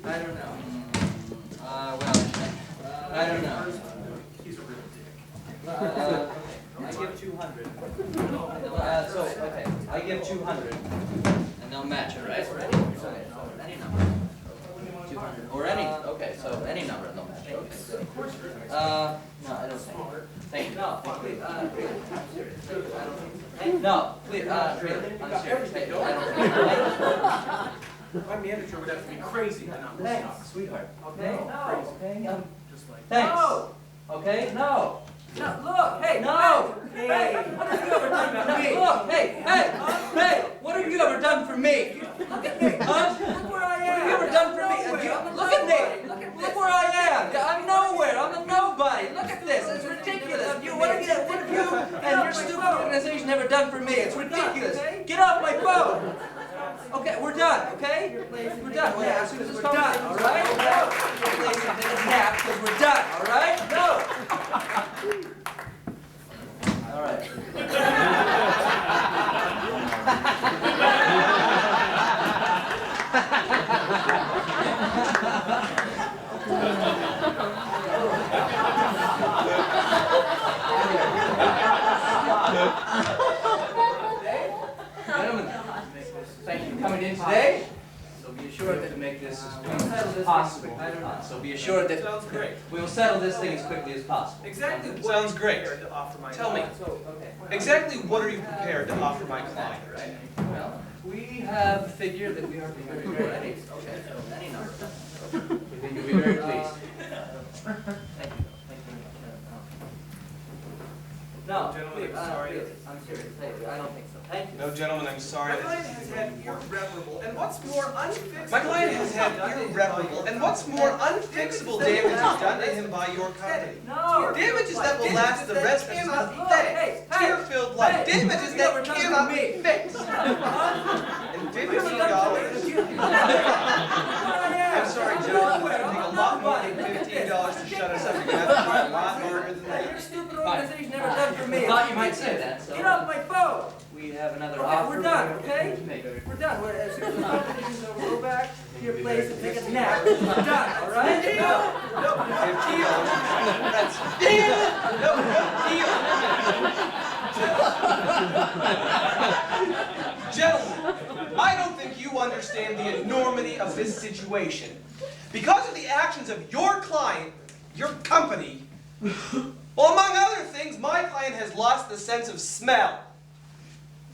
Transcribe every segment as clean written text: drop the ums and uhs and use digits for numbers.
I don't know. I don't know. He's a real dick. I give 200. Okay, I give 200. And they'll match it, right? Okay, so any number. 200. Or any, okay, so any number and they'll match it. Okay, good. No, I don't think. Thank you. No, please, really, I'm serious. No, please, really, I'm serious. I don't think. My manager would have to be crazy to not listen. Thanks, sweetheart. Okay, no, okay, Just like thanks. No. Okay, no. No, look, hey, no. Hey, what have you ever done for me? Look, hey, what have you ever done for me? Look at me, huh? Look where I am. What have you ever done for me? Look at me. Look where I am. I'm nowhere. I'm a nobody. Look at this. It's ridiculous. What have you and your stupid organization ever done for me? It's ridiculous. Get off my phone. Okay, we're done, okay? We're done. Well, as soon as it's done, all right? No. Take a nap because we're done, all right? No. All right. Gentlemen, thank you for coming in today. So be assured that to make this as quick as possible. So be assured that Sounds great. we will settle this thing as quickly as possible. Exactly what Sounds are you great. prepared to offer my Tell me, client? exactly what are you prepared to offer my client? Well, we have a figure that we are prepared to do. Okay, so any number. We think you'll be very pleased. Thank you. Thank you. No, Gentlemen, please, I'm sorry. really, I'm serious. Thank you. I don't think so. Thank you. No, gentlemen, I'm sorry. My client has had irreparable, and what's more, unfixable. My client has had irreparable, and what's more, unfixable damage done to him by your company. No. Damages that will last the rest of his pathetic, tear-filled life. Damages that cannot be fixed. And $15? I'm sorry, gentlemen, it's going to take a lot more than $15 to shut us up. You're going to have to try a lot harder than that. Your stupid organization never done for me. I thought you might say that. So. Get off my phone. We have another offer. We're done, okay? We're done. As soon as the competition's over, go back to your place and take a nap. We're done, all right? $15. That's deal. No, deal. Gentlemen, I don't think you understand the enormity of this situation. Because of the actions of your client, your company, well, among other things, my client has lost the sense of smell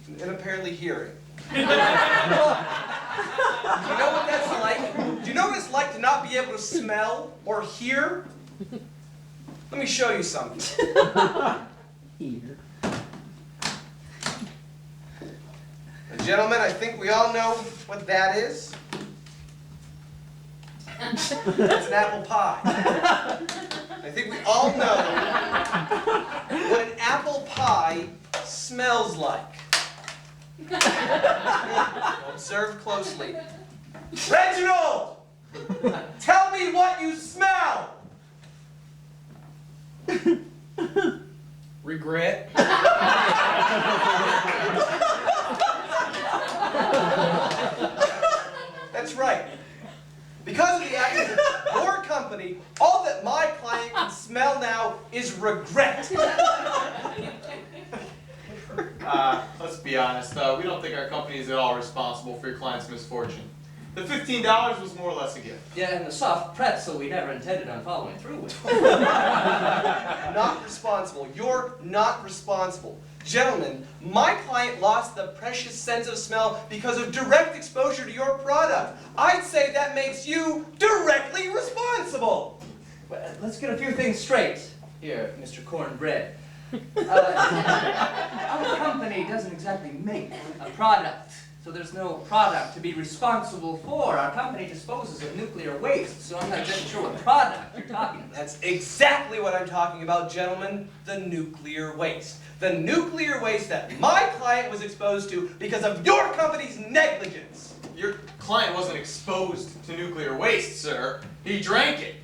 and apparently hearing. Do you know what that's like? Do you know what it's like to not be able to smell or hear? Let me show you something. Gentlemen, I think we all know what that is. It's an apple pie. I think we all know what an apple pie smells like. Observe closely. Reginald! Tell me what you smell! Regret. That's right. Because of the actions of your company, all that my client can smell now is regret. Let's be honest, we don't think our company is at all responsible for your client's misfortune. The $15 was more or less a gift. Yeah, and the soft pretzel we never intended on following through with. Not responsible. You're not responsible. Gentlemen, my client lost the precious sense of smell because of direct exposure to your product. I'd say that makes you directly responsible. Well, let's get a few things straight here, Mr. Cornbread. Our company doesn't exactly make a product, so there's no product to be responsible for. Our company disposes of nuclear waste, so I'm not exactly sure what product you're talking about. That's exactly what I'm talking about, gentlemen. The nuclear waste. The nuclear waste that my client was exposed to because of your company's negligence. Your client wasn't exposed to nuclear waste, sir. He drank it.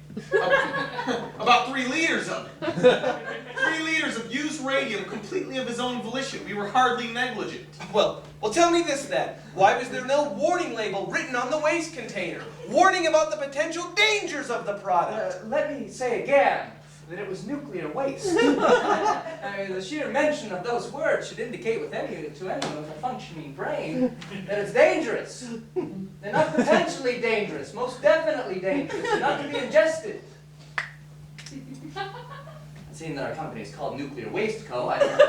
About 3 liters of it. 3 liters of used radium completely of his own volition. We were hardly negligent. Well, tell me this then. Why was there no warning label written on the waste container? Warning about the potential dangers of the product. Let me say again that it was nuclear waste. I mean, the sheer mention of those words should indicate to anyone with a functioning brain that it's dangerous. They're not potentially dangerous, most definitely dangerous. They're not to be ingested. Seeing that our company is called Nuclear Waste Co., I don't know.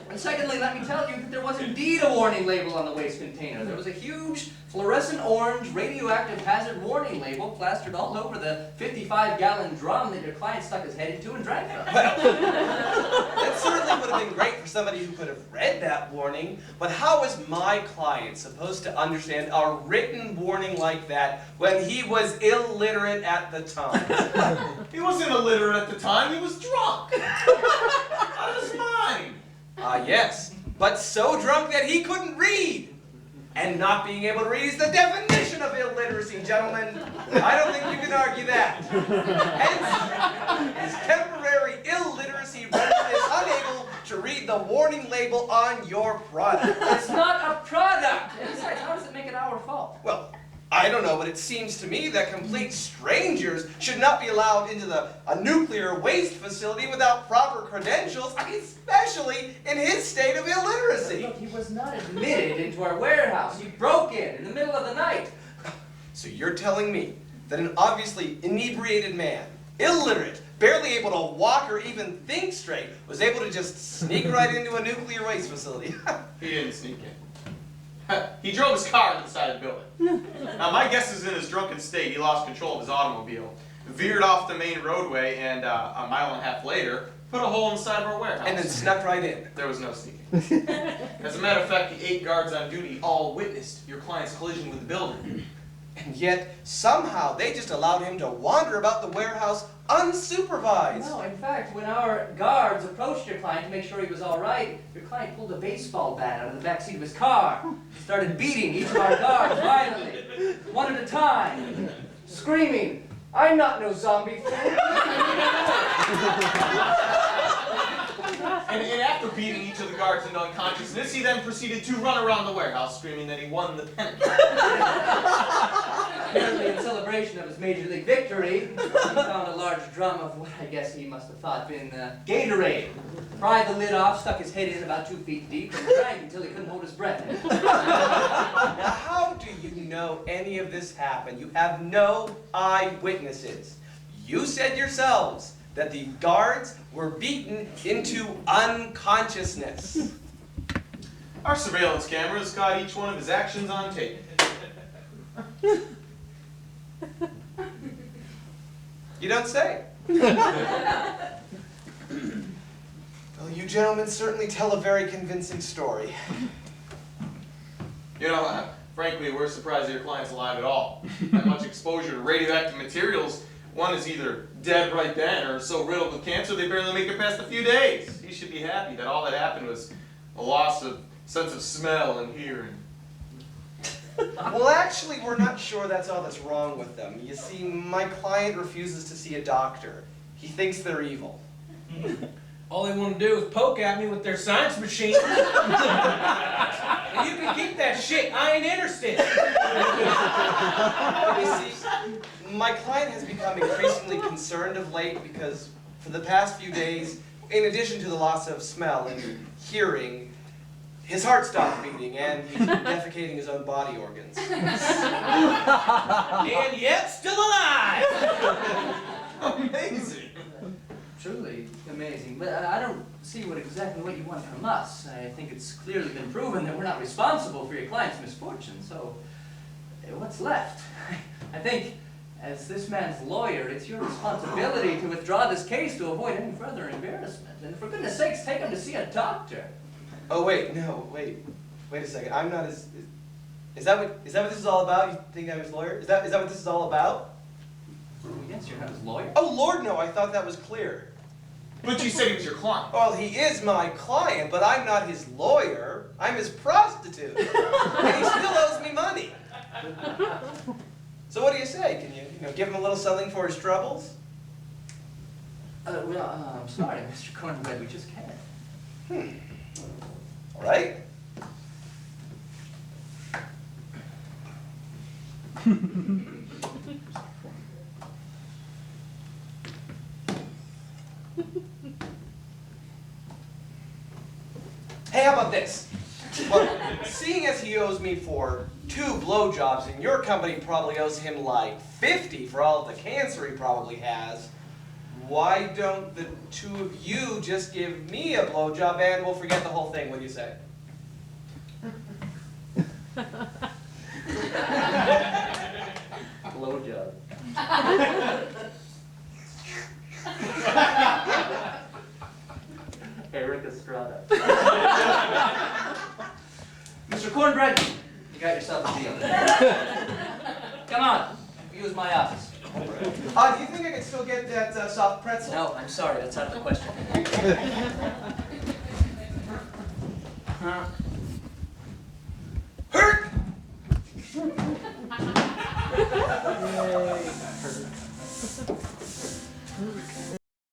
And secondly, let me tell you that there was indeed a warning label on the waste container. There was a huge fluorescent orange radioactive hazard warning label plastered all over the 55-gallon drum that your client stuck his head into and drank from. Well, that certainly would have been great for somebody who could have read that warning, but how is my client supposed to understand a written warning like that when he was illiterate at the time? He wasn't illiterate at the time, he was drunk. Out of his mind. Yes, but so drunk that he couldn't read. And not being able to read is the definition of illiteracy, gentlemen. I don't think you can argue that. Hence, his temporary illiteracy renders him unable to read the warning label on your product. It's not a product! And besides, how does it make it our fault? Well, I don't know, but it seems to me that complete strangers should not be allowed into a nuclear waste facility without proper credentials, especially in his state of illiteracy. Look, he was not admitted into our warehouse. He broke in the middle of the night. So you're telling me that an obviously inebriated man, illiterate, barely able to walk or even think straight, was able to just sneak right into a nuclear waste facility? He didn't sneak in. He drove his car to the side of the building. Now, my guess is in his drunken state, he lost control of his automobile, veered off the main roadway, and a mile and a half later, put a hole in the side of our warehouse. And then snuck right in. There was no sneaking. As a matter of fact, the 8 guards on duty all witnessed your client's collision with the building. And yet, somehow, they just allowed him to wander about the warehouse unsupervised. No, in fact, when our guards approached your client to make sure he was all right, your client pulled a baseball bat out of the back seat of his car and started beating each of our guards violently, one at a time, screaming, "I'm not no zombie fool." And after beating each of the guards into unconsciousness, he then proceeded to run around the warehouse screaming that he won the pennant. Apparently, in celebration of his major league victory, he found a large drum of what I guess he must have thought been Gatorade. Pried the lid off, stuck his head in about 2 feet deep, and drank until he couldn't hold his breath. Now, how do you know any of this happened? You have no eyewitnesses. You said yourselves that the guards were beaten into unconsciousness. Our surveillance cameras caught each one of his actions on tape. You don't say. Well, you gentlemen certainly tell a very convincing story. You know, frankly, we're surprised that your client's alive at all. That much exposure to radioactive materials, one is either dead right then or so riddled with cancer they barely make it past a few days. He should be happy that all that happened was a loss of sense of smell and hearing. Well, actually, we're not sure that's all that's wrong with them. You see, my client refuses to see a doctor. He thinks they're evil. All they want to do is poke at me with their science machine. And you can keep that shit. I ain't interested. You see, my client has become increasingly concerned of late because for the past few days, in addition to the loss of smell and hearing, his heart stopped beating and he's defecating his own body organs. And yet, still alive. Amazing. Truly amazing, but I don't see exactly what you want from us. I think it's clearly been proven that we're not responsible for your client's misfortune, so what's left? I think, as this man's lawyer, it's your responsibility to withdraw this case to avoid any further embarrassment. And for goodness sakes, take him to see a doctor. Oh wait, no, wait a second. I'm not as. Is that what this is all about? You think I'm his lawyer? Is that what this is all about? Yes, you're not his lawyer. Oh Lord, no! I thought that was clear. But you said he was your client. Well, he is my client, but I'm not his lawyer. I'm his prostitute, and he still owes me money. So what do you say? Can you give him a little something for his troubles? Well, I'm sorry, Mr. Cornbread, we just can't. All right. Hey, how about this? Well, seeing as he owes me for 2 blowjobs, and your company probably owes him like 50 for all the cancer he probably has, why don't the 2 of you just give me a blowjob and we'll forget the whole thing? What do you say? Blowjob. Eric Estrada. Mr. Cornbread, you got yourself a deal. Come on, use my office. Do you think I can still get that soft pretzel? No, I'm sorry, that's out of the question. Hurt!